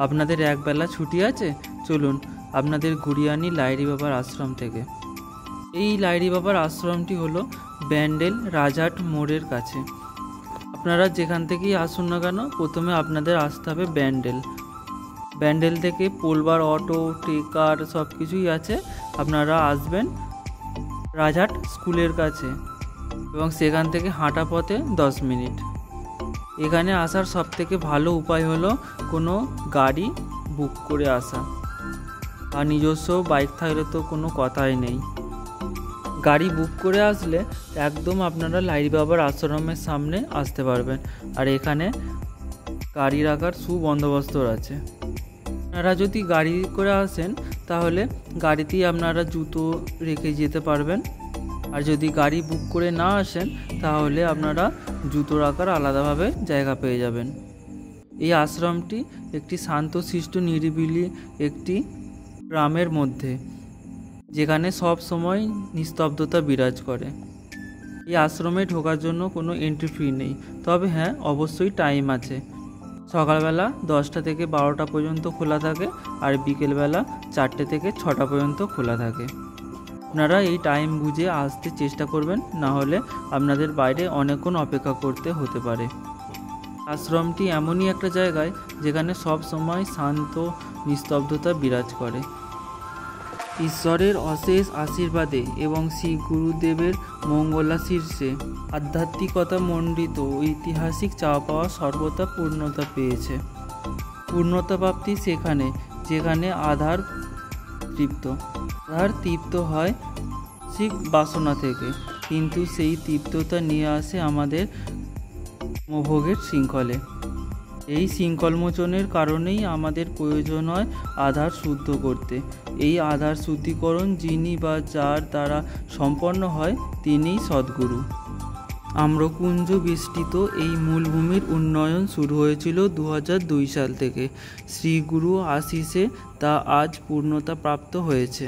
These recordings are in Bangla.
আপনাদের একবেলা ছুটি আছে, চলুন আপনাদের ঘুরিয়ে আনি লাইরি বাবার আশ্রম থেকে। এই লাইরি বাবার আশ্রমটি হলো ব্যান্ডেল রাজহাট মোড়ের কাছে। আপনারা যেখান থেকেই আসুন না কেন, প্রথমে আপনাদের আসতে হবে ব্যান্ডেল থেকে পোলবার অটো টেকার সব কিছুই আছে। আপনারা আসবেন রাজহাট স্কুলের কাছে এবং সেখান থেকে হাঁটা পথে 10 মিনিট। এখানে আসার সবথেকে ভালো উপায় হলো কোনো গাড়ি বুক করে আসা, আর নিজস্ব বাইক থাকলে তো কোনো কথাই নেই। গাড়ি বুক করে আসলে একদম আপনারা লাইরি বাবার আশ্রমের সামনে আসতে পারবেন, আর এখানে গাড়ি রাখার সুবন্দোবস্ত আছে। আপনারা যদি গাড়ি করে আসেন তাহলে গাড়িতেই আপনারা জুতো রেখে যেতে পারবেন, আর যদি গাড়ি বুক করে না আসেন তাহলে আপনারা জুতো রাখার আলাদাভাবে জায়গা পেয়ে যাবেন। এই আশ্রমটি একটি শান্তশিষ্ট নিরিবিলি একটি গ্রামের মধ্যে, যেখানে সব সময় নিস্তব্ধতা বিরাজ করে। এই আশ্রমে ঢোকার জন্য কোনো এন্ট্রি ফি নেই, তবে হ্যাঁ অবশ্যই টাইম আছে। সকালবেলা 10টা থেকে 12টা পর্যন্ত খোলা থাকে, আর বিকেলবেলা 4টে থেকে 6টা পর্যন্ত খোলা থাকে। আপনারা এই টাইম বুঝে আসতে চেষ্টা করবেন, না হলে আপনাদের বাইরে অনেকক্ষণ অপেক্ষা করতে হতে পারে। আশ্রমটি এমনই একটা জায়গায় যেখানে সব সময় শান্ত নিস্তব্ধতা বিরাজ করে। ঈশ্বরের অশেষ আশীর্বাদে এবং শ্রী গুরুদেবের মঙ্গলাশীর্ষে আধ্যাত্মিকতা মণ্ডিত ঐতিহাসিক চাওয়া পাওয়া সর্বদা পূর্ণতা পেয়েছে। পূর্ণতা প্রাপ্তি সেখানে যেখানে আধার তৃপ্ত হয় ঠিক বাসনা থেকে, কিন্তু সেই তৃপ্ততা নিয়ে আসে আমাদের মোভোগের শৃঙ্খলে। এই শৃঙ্খলমোচনের কারণেই আমাদের প্রয়োজন হয় আধার শুদ্ধ করতে। এই আধার শুদ্ধিকরণ যিনি বা যার দ্বারা সম্পন্ন হয় তিনিই সদ্গুরু। আম্রকুঞ্জ বেষ্টিত এই মূলভূমির উন্নয়ন শুরু হয়েছিল 2002 সাল থেকে। শ্রী গুরু আশিসে তা আজ পূর্ণতা প্রাপ্ত হয়েছে।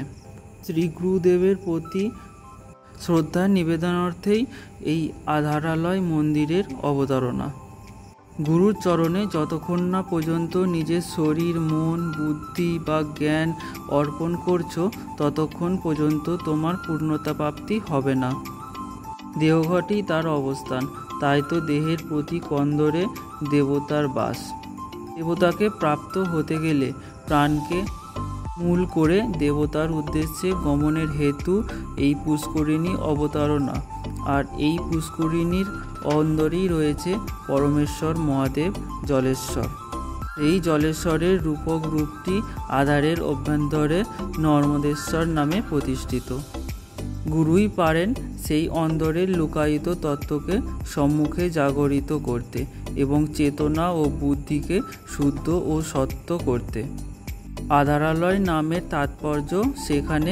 শ্রী গুরুদেবের প্রতি শ্রদ্ধা নিবেদনার্থেই এই আধারালয় মন্দিরের অবতারণা। গুরুর চরণে যতক্ষণ না পর্যন্ত নিজের শরীর, মন, বুদ্ধি বা জ্ঞান অর্পণ করছো, ততক্ষণ পর্যন্ত তোমার পূর্ণতা প্রাপ্তি হবে না। দেহঘটেই তার অবস্থান, তাই তো দেহের প্রতি কন্দরে দেবতার বাস। দেবতাকে প্রাপ্ত হতে গেলে প্রাণকে মূল করে দেবতার উদ্দেশ্যে গমনের হেতু এই পুষ্করিণী অবতারণা। আর এই পুষ্করিণীর অন্দরেই রয়েছে পরমেশ্বর মহাদেব জলেশ্বর। এই জলেশ্বরের রূপক রূপটি আধারের অভ্যন্তরে নর্মদেশ্বর নামে প্রতিষ্ঠিত। গুরুই পারেন সেই অন্দরের লুকায়িত তত্ত্বকে সম্মুখে জাগরিত করতে এবং চেতনা ও বুদ্ধিকে শুদ্ধ ও সত্য করতে। আধারালয় নামের তাৎপর্য সেখানে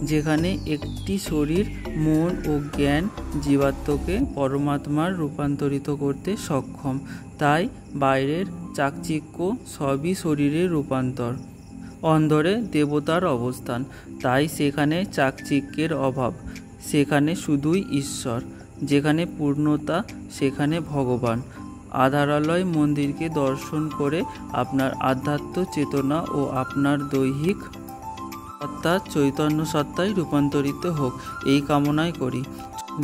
যেখানে একটি শরীর, মন ও জ্ঞান জীবাত্মাকে পরমাত্মার রূপান্তরিত করতে সক্ষম। তাই বাইরের চাকচিক্য সবই শরীরের রূপান্তর। অন্দরে দেবতার অবস্থান, তাই সেখানে চাকচিক্যের অভাব। সেখানে শুধুই ঈশ্বর। যেখানে পূর্ণতা সেখানে ভগবান। আধারালয় মন্দিরকে দর্শন করে আপনার আধ্যাত্ম চেতনা ও আপনার দৈহিক সত্তা চৈতন্য সত্তায় রূপান্তরিত হোক, এই কামনাই করি।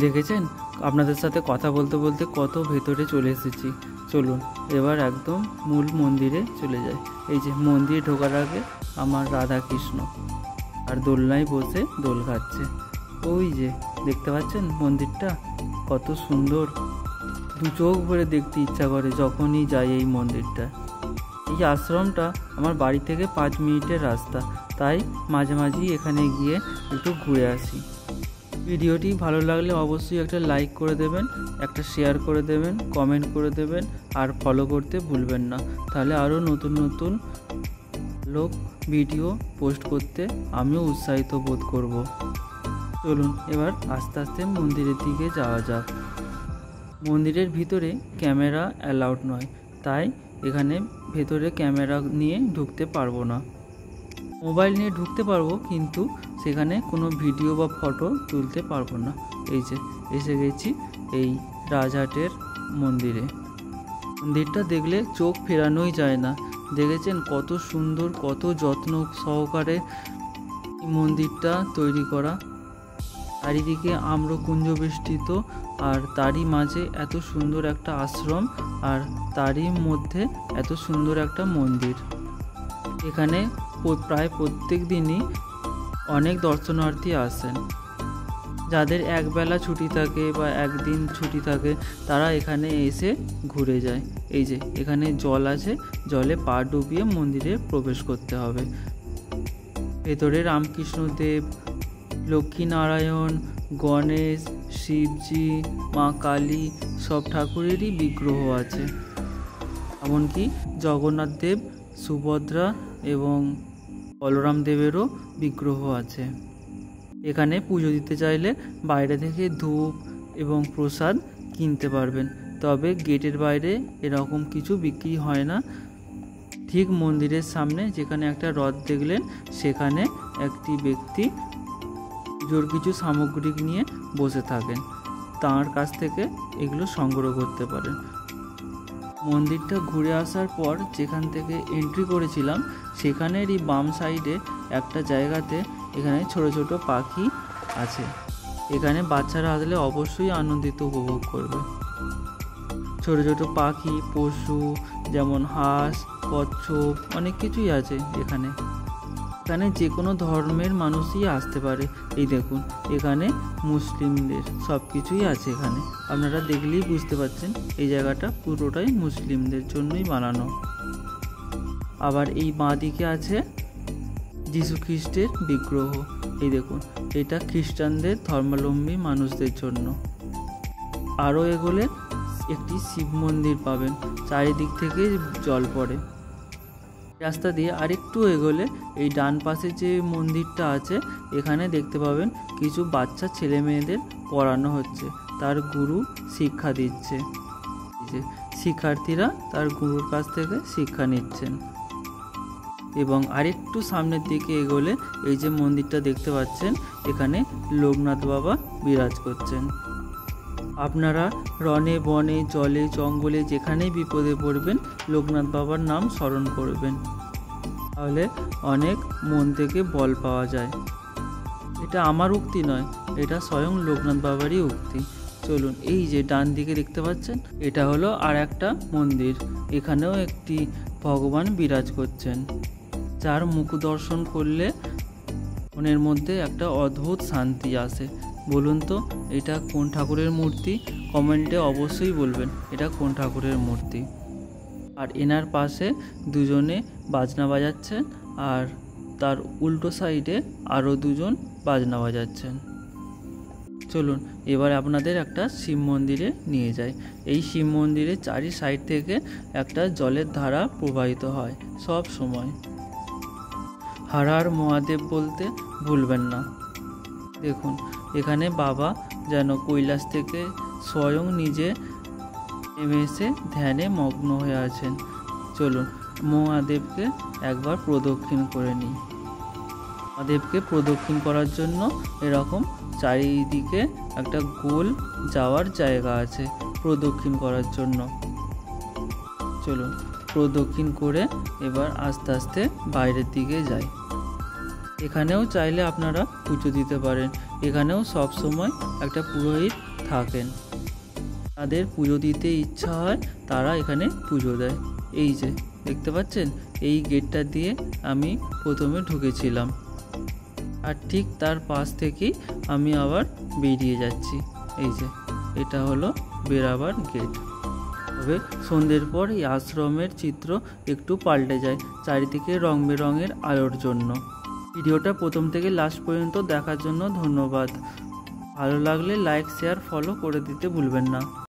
দেখেছেন, আপনাদের সাথে কথা বলতে বলতে কত ভেতরে চলে এসেছি। চলুন এবার একদম মূল মন্দিরে চলে যাই। এই যে মন্দিরে ঢোকার আগে আমার রাধা কৃষ্ণ আর দোলনায় বসে দোল খাচ্ছে। ওই যে দেখতে পাচ্ছেন মন্দিরটা কত সুন্দর, দু চোখ ভরে দেখতে ইচ্ছা করে যখনই যাই এই মন্দিরটা। এই আশ্রমটা আমার বাড়ি থেকে 5 মিনিটের রাস্তা, তাই মাঝে মাঝেই এখানে গিয়ে একটু ঘুরে আসি। ভিডিওটি ভালো লাগলে অবশ্যই একটা লাইক করে দেবেন, একটা শেয়ার করে দেবেন, কমেন্ট করে দেবেন, আর ফলো করতে ভুলবেন না। তাহলে আরও নতুন নতুন লোক ভিডিও পোস্ট করতে আমিও উৎসাহিত বোধ করব। চলুন এবার আস্তে আস্তে মন্দিরের দিকে যাওয়া যাক। মন্দিরের ভিতরে ক্যামেরা অ্যালাউড নয়, তাই এখানে ভেতরে ক্যামেরা নিয়ে ঢুকতে পারবো না। মোবাইল নিয়ে ঢুকতে পারবো, কিন্তু সেখানে কোনো ভিডিও বা ফটো তুলতে পারবো না। এই যে এসে গেছি এই রাজহাটের মন্দিরে। মন্দিরটা দেখলে চোখ ফেরানোই যায় না। দেখেছেন কত সুন্দর, কত যত্ন সহকারে মন্দিরটা তৈরি করা। চারিদিকে আম্রকুঞ্জ বেষ্টিত, আর তারই মাঝে এত সুন্দর একটা আশ্রম, আর তারই মধ্যে এত সুন্দর একটা মন্দির। এখানে প্রায় প্রত্যেক দিনই অনেক দর্শনার্থী আসেন। যাদের একবেলা ছুটি থাকে বা একদিন ছুটি থাকে তারা এখানে এসে ঘুরে যায়। এই যে এখানে জল আছে, জলে পা ডুবিয়ে মন্দিরে প্রবেশ করতে হবে। ভেতরে রামকৃষ্ণদেব, লক্ষ্মীনারায়ণ, গণেশ, শিবজি, মা কালী সব ঠাকুরেরই বিগ্রহ আছে। এমনকি জগন্নাথ দেব, সুভদ্রা এবং বলরাম দেবেরও বিগ্রহ আছে। এখানে পুজো দিতে চাইলে বাইরে থেকে ধূপ এবং প্রসাদ কিনতে পারবেন, তবে গেটের বাইরে এরকম কিছু বিক্রি হয় না। ঠিক মন্দিরের সামনে যেখানে একটা রথ দেখলেন সেখানে একটি ব্যক্তি পুজোর কিছু সামগ্রিক নিয়ে বসে থাকেন, তাঁর কাছ থেকে এগুলো সংগ্রহ করতে পারেন। মন্দিরটা ঘুরে আসার পর যেখান থেকে এন্ট্রি করেছিলাম সেখানেরই বাম সাইডে একটা জায়গাতে এখানে ছোট ছোট পাখি আছে। এখানে বাচ্চারা আসলে অবশ্যই আনন্দিত উপভোগ করবে। ছোট ছোট পাখি, পশু যেমন হাঁস, কচ্ছপ, অনেক কিছুই আছে এখানে। এখানে যে কোনো ধর্মের মানুষই আসতে পারে। এই দেখুন এখানে মুসলিমদের সব কিছুই আছে। এখানে আপনারা দেখলেই বুঝতে পারছেন এই জায়গাটা পুরোটাই মুসলিমদের জন্যই বানানো। আবার এই বাঁ দিকে আছে যীশু খ্রিস্টের বিগ্রহ। এই দেখুন এটা খ্রিস্টানদের ধর্মাবলম্বী মানুষদের জন্য। আরও এগোলে একটি শিব মন্দির পাবেন, চারিদিক থেকে জল পড়ে। রাস্তা দিয়ে আরেকটু এগোলে এই ডান পাশে যে মন্দিরটা আছে এখানে দেখতে পাবেন কিছু বাচ্চা ছেলে মেয়েদের পড়ানো হচ্ছে, তার গুরু শিক্ষা দিচ্ছে। যে শিক্ষার্থীরা তার গুরুর কাছ থেকে শিক্ষা নিচ্ছেন। এবং আরেকটু সামনের দিকে এগোলে এই যে মন্দিরটা দেখতে পাচ্ছেন এখানে লোকনাথ বাবা বিরাজ করছেন। আপনারা রনে বনে জলে জঙ্গলে যেখানেই বিপদে পড়বেন লোকনাথ বাবার নাম স্মরণ করবেন, তাহলে অনেক মন থেকে বল পাওয়া যায়। এটা আমার উক্তি নয়, এটা স্বয়ং লোকনাথ বাবারই উক্তি। চলুন এই যে ডান দিকে দেখতে পাচ্ছেন এটা হলো আর একটা মন্দির। এখানেও একটি ভগবান বিরাজ করছেন, যার মুখ দর্শন করলে মনের মধ্যে একটা অদ্ভুত শান্তি আসে। বলুন তো এটা কোন ঠাকুরের মূর্তি? কমেন্টে অবশ্যই বলবেন এটা কোন ঠাকুরের মূর্তি। আর এনার পাশে দুজনে বাজনা বাজাচ্ছেন, আর তার উল্টো সাইডে আরও দুজন বাজনা বাজাচ্ছেন। চলুন এবার আপনাদের একটা শিব মন্দিরে নিয়ে যাই। এই শিব মন্দিরের চারি সাইড থেকে একটা জলের ধারা প্রবাহিত হয় সব সময়। হর হর মহাদেব বলতে ভুলবেন না। দেখুন এখানে বাবা যেন কৈলাস থেকে স্বয়ং নিজে নেমে এসে ধ্যানে মগ্ন হয়ে আছেন। চলুন মহাদেবকে একবার প্রদক্ষিণ করে নিই। মহাদেবকে প্রদক্ষিণ করার জন্য এরকম চারিদিকে একটা গোল যাওয়ার জায়গা আছে প্রদক্ষিণ করার জন্য। চলুন প্রদক্ষিণ করে এবার আস্তে আস্তে বাইরের দিকে যাই। এখানেও চাইলে আপনারা পুজো দিতে পারেন। এখানেও সব সময় একটা পুরোহিত থাকেন, তাদের পুজো দিতে ইচ্ছা হয় তারা এখানে পুজো দেয়। এই যে দেখতে পাচ্ছেন এই গেটটা দিয়ে আমি প্রথমে ঢুকেছিলাম, আর ঠিক তার পাশ থেকেই আমি আবার বেরিয়ে যাচ্ছি। এই যে এটা হলো বেরাবার গেট। তবে সন্ধ্যের পর এই আশ্রমের চিত্র একটু পাল্টে যায় চারিদিকে রং বেরঙের আলোর জন্য। ভিডিওটা প্রথম থেকে লাস্ট পর্যন্ত দেখার জন্য ধন্যবাদ। ভালো লাগলে লাইক, শেয়ার, ফলো করে দিতে ভুলবেন না।